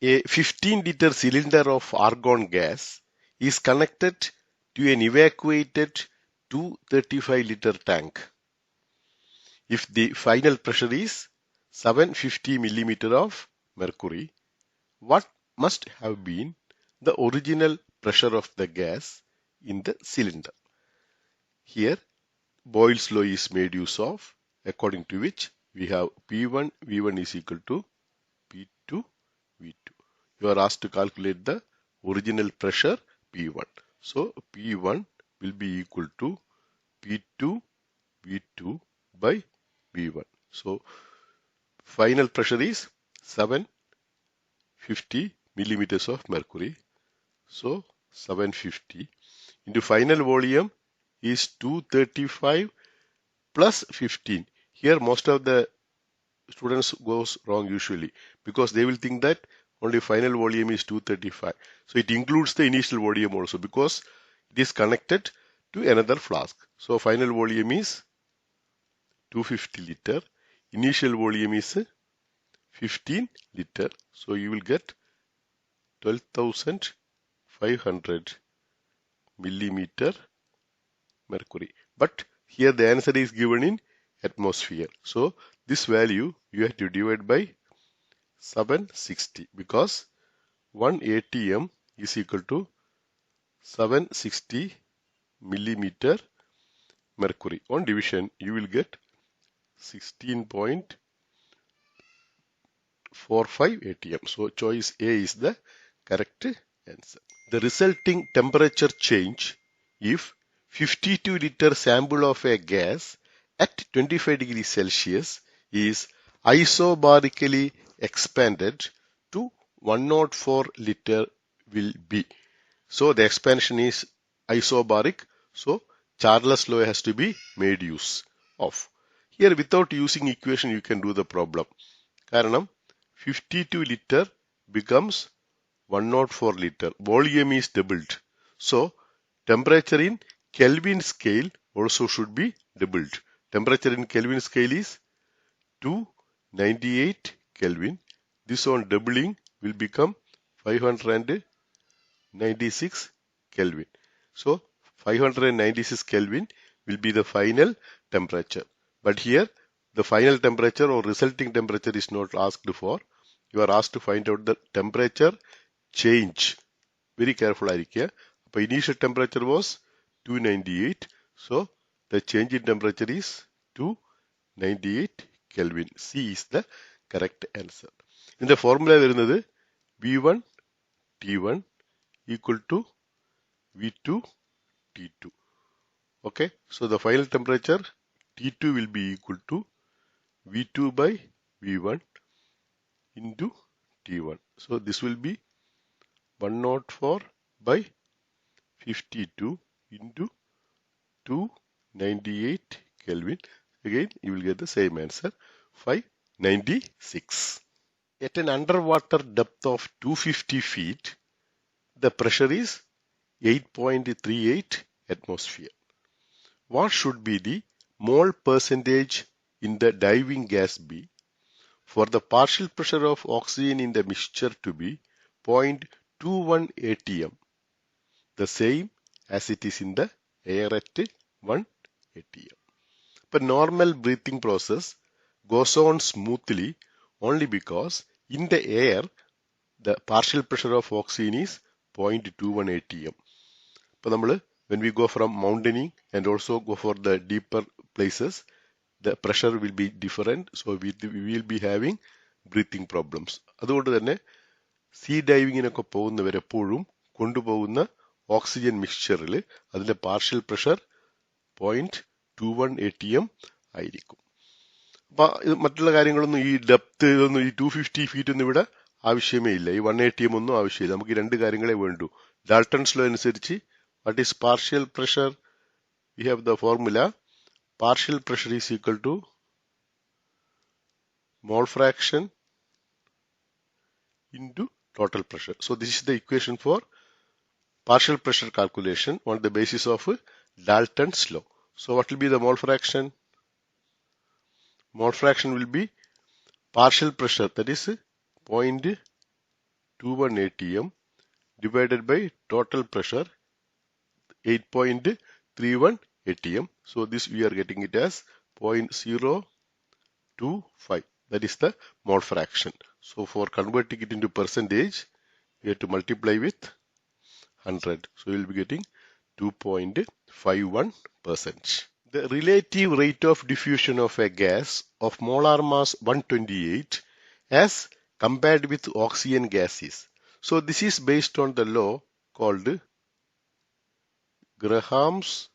A 15-liter cylinder of argon gas is connected to an evacuated 235-liter tank. If the final pressure is 750 millimeter of mercury, what must have been the original pressure of the gas in the cylinder? Here, Boyle's law is made use of, according to which we have P1, V1 is equal to P2, V2. You are asked to calculate the original pressure P1. So P1 will be equal to P2, V2 by V1. So final pressure is 750 millimeters of mercury. So 750 into final volume is 235 plus 15. Here most of the students goes wrong usually because they will think that only final volume is 235. So it includes the initial volume also because it is connected to another flask. So final volume is 250 liter. Initial volume is 15 liter. So you will get 12,500 millimeter mercury. But here the answer is given in atmosphere. So this value you have to divide by 760 because 1 atm is equal to 760 millimeter mercury. On division you will get 16.45 atm. So choice A is the correct answer. The resulting temperature change if 52 liter sample of a gas at 25 degrees Celsius is isobarically expanded to 104 liter will be. So the expansion is isobaric. So Charles' law has to be made use of. Here without using equation you can do the problem. Karanam 52 liter becomes 104 liter. Volume is doubled. So temperature in Kelvin scale also should be doubled. Temperature in Kelvin scale is 298 Kelvin. This on doubling will become 596 Kelvin. So 596 Kelvin will be the final temperature. But here the final temperature or resulting temperature is not asked for. You are asked to find out the temperature change. Very careful ആയിരിക്കുക. അപ്പോൾ initial temperature was 298. So the change in temperature is 298 Kelvin. C is the correct answer. In the formula വരുന്നത് V1 T1 equal to V2 T2. Okay, so the final temperature T2 will be equal to V2 by V1 into T1. So this will be 104 by 52 into 298 Kelvin. Again, you will get the same answer, 596. At an underwater depth of 250 feet, the pressure is 8.38 atmosphere. What should be the mole percentage in the diving gas be for the partial pressure of oxygen in the mixture to be 0.21 atm, the same as it is in the air at 1 atm. But normal breathing process goes on smoothly only because in the air the partial pressure of oxygen is 0.21 atm. But when we go from mountaineering and also go for the deeper places, the pressure will be different. So we will be having breathing problems. അതുകൊണ്ട് തന്നെ see ഡൈവിങ്ങിനൊക്കെ പോകുന്നവരെപ്പോഴും കൊണ്ടുപോകുന്ന oxygen മിക്സ്ചറിൽ അതിന്റെ partial pressure 0.21 atm ആയിരിക്കും. അപ്പൊ മറ്റുള്ള കാര്യങ്ങളൊന്നും ഈ depth ഇതൊന്നും ഈ 250 ഫീറ്റ് ഒന്നും ഇവിടെ ആവശ്യമേ ഇല്ല. ഈ 1 atm ഒന്നും ആവശ്യമില്ല. നമുക്ക് ഈ രണ്ട് കാര്യങ്ങളെ വേണ്ടൂ. ഡാൽട്ടൺസ് ലോ അനുസരിച്ച് what is partial pressure? We have the formula. Partial pressure is equal to mole fraction into total pressure. So this is the equation for partial pressure calculation on the basis of Dalton's law. So what will be the mole fraction? Mole fraction will be partial pressure, that is 0.21 atm divided by total pressure 8.31 atm. So this we are getting it as 0.025. That is the mole fraction. So for converting it into percentage, we have to multiply with 100. So we will be getting 2.51%. The relative rate of diffusion of a gas of molar mass 128 as compared with oxygen gases. So this is based on the law called Graham's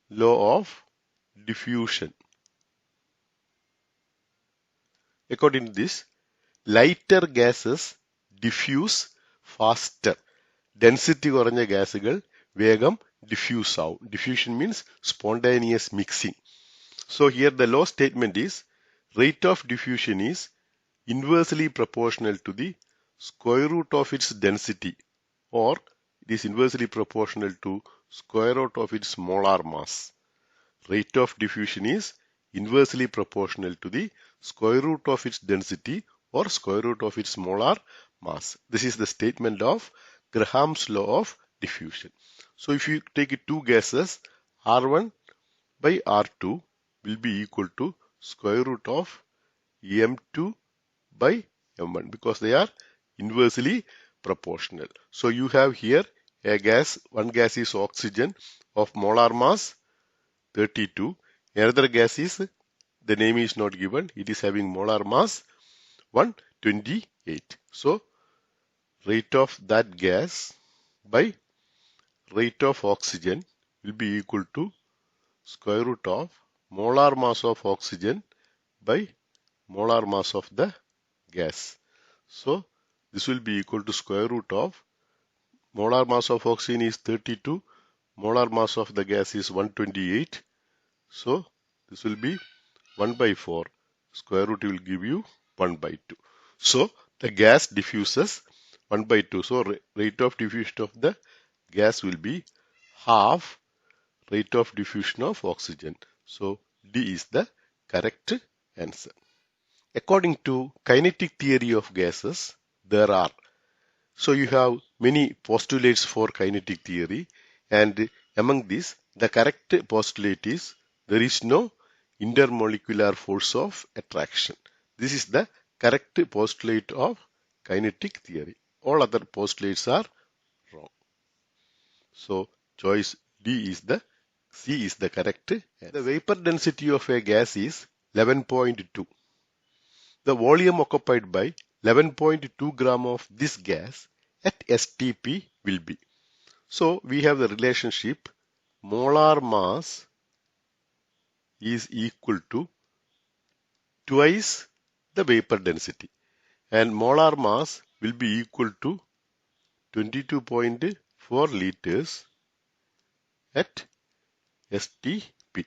law of diffusion. According to this, lighter gases diffuse faster. Density കുറഞ്ഞ ഗ്യാസുകൾ വേഗം diffuse ആവും. Diffusion means spontaneous mixing. So here the law statement is rate of diffusion is inversely proportional to the square root of its density, or it is inversely proportional to square root of its molar mass. Rate of diffusion is inversely proportional to the square root of its density or square root of its molar mass. This is the statement of Graham's law of diffusion. So if you take two gases, R1 by R2 will be equal to square root of M2 by M1 because they are inversely proportional. So you have here a gas, one gas is oxygen of molar mass 32. Another gas is, the name is not given, it is having molar mass 128. So rate of that gas by rate of oxygen will be equal to square root of molar mass of oxygen by molar mass of the gas. So this will be equal to square root of molar mass of oxygen is 32, molar mass of the gas is 128. So this will be 1 by 4. Square root will give you 1 by 2. So the gas diffuses 1 by 2. So rate of diffusion of the gas will be half rate of diffusion of oxygen. So D is the correct answer. According to kinetic theory of gases, there are, so you have many postulates for kinetic theory, and among these the correct postulate is there is no intermolecular force of attraction. This is the correct postulate of kinetic theory. All other postulates are wrong. So choice D is the C is the correct answer. The vapor density of a gas is 11.2. The volume occupied by 11.2 gram of this gas at STP will be. So we have the relationship molar mass is equal to twice the vapor density, and molar mass will be equal to 22.4 liters at STP.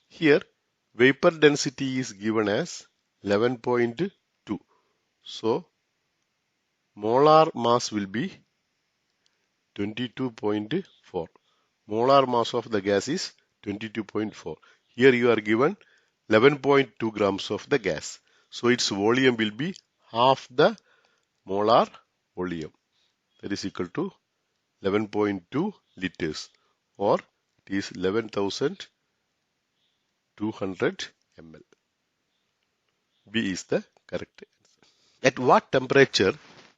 Here vapor density is given as 11.2. So molar mass will be 22.4. Molar mass of the gas is 22.4. Here you are given 11.2 grams of the gas. So its volume will be half the molar volume. That is equal to 11.2 liters, or it is 11,200 ml. B is the correct answer. At what temperature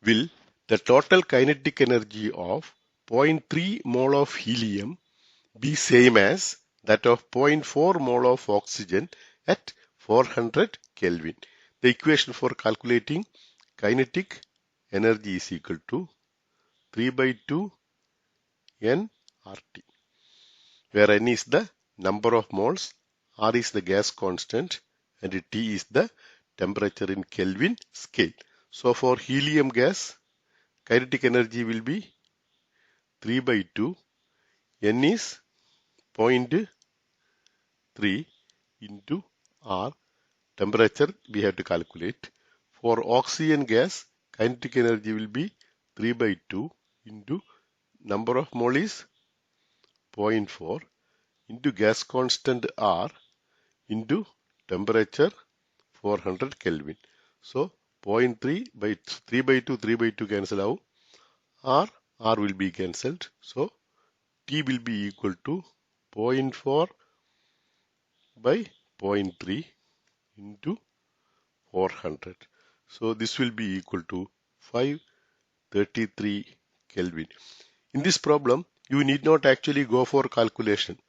will the total kinetic energy of 0.3 mole of helium be same as that of 0.4 mole of oxygen at 400 Kelvin? The equation for calculating kinetic energy is equal to 3 by 2 N RT, where N is the number of moles, R is the gas constant, and T is the temperature in Kelvin scale. So for helium gas, kinetic energy will be 3 by 2. N is 0.3 into R. Temperature we have to calculate. For oxygen gas, kinetic energy will be 3 by 2 into number of mole is 0.4 into gas constant R into temperature 400 Kelvin. So 0.3 by 3 by 2, 3 by 2 cancel out. R will be cancelled. So T will be equal to 0.4 by 0.3 into 400. So this will be equal to 533 Kelvin. In this problem, you need not actually go for calculation.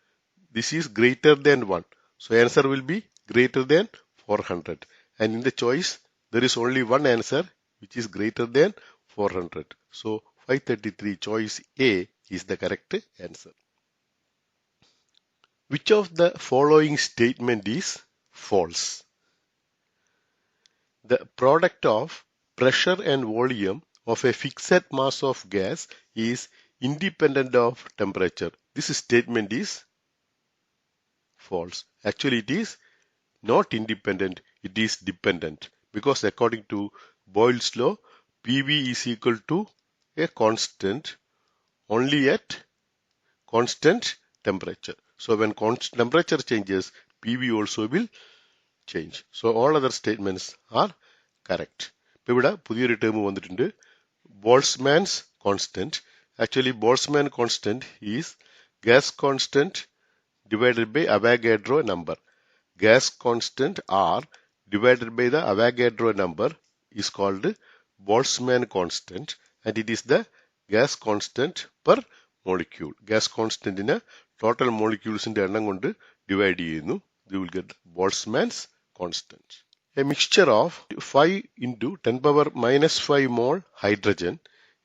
This is greater than 1. So answer will be greater than 400. And in the choice, there is only one answer which is greater than 400. So 533 choice A is the correct answer. Which of the following statement is false? The product of pressure and volume of a fixed mass of gas is independent of temperature. This statement is false. Actually, it is not independent, it is dependent, because according to Boyle's law, PV is equal to a constant only at constant temperature. So when constant temperature changes, PV also will change. So all other statements are correct. ഇപ്പോൾ ഇവിടെ പുതിയൊരു term വന്നിട്ടുണ്ട്, Boltzmann's constant. Actually, Boltzmann constant is gas constant divided by Avogadro number. Gas constant R divided by the Avogadro number is called Boltzmann constant, and it is the gas constant per molecule. Gas constant in a total molecules in the എണ്ണം കൊണ്ട് divide ചെയ്യുന്നു. You will get Boltzmann's constant. A mixture of 5 into 10 power minus 5 mole hydrogen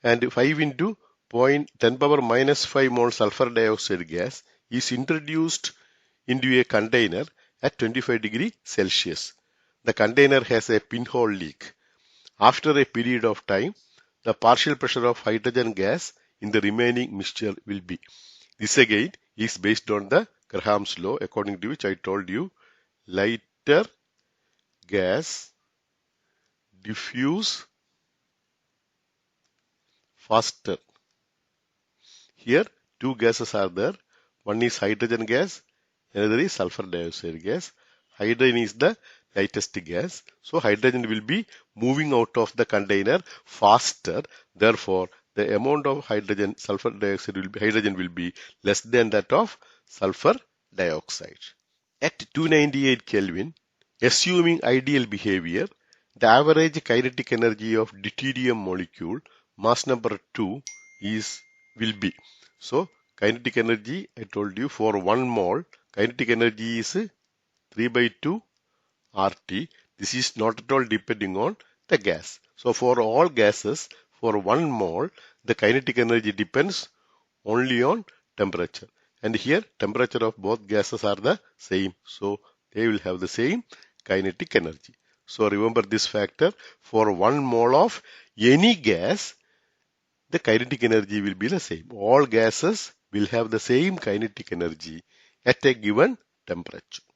and 5 into 10 power minus 5 mole sulfur dioxide gas is introduced into a container at 25 degrees Celsius. The container has a pinhole leak. After a period of time, the partial pressure of hydrogen gas in the remaining mixture will be. This again is based on the Graham's law, according to which I told you lighter gas diffuse faster. Here two gases are there. One is hydrogen gas, another is sulfur dioxide gas. Hydrogen is the lightest gas. So hydrogen will be moving out of the container faster. Therefore, the amount of hydrogen will be less than that of sulfur dioxide. At 298 Kelvin, assuming ideal behavior, the average kinetic energy of deuterium molecule mass number 2 will be. So kinetic energy, I told you, for 1 mole kinetic energy is 3 by 2 RT. This is not at all depending on the gas. So for all gases, for 1 mole, the kinetic energy depends only on temperature. And here temperature of both gases are the same. So they will have the same kinetic energy. So remember this factor. For 1 mole of any gas, the kinetic energy will be the same. All gases will have the same kinetic energy at a given temperature.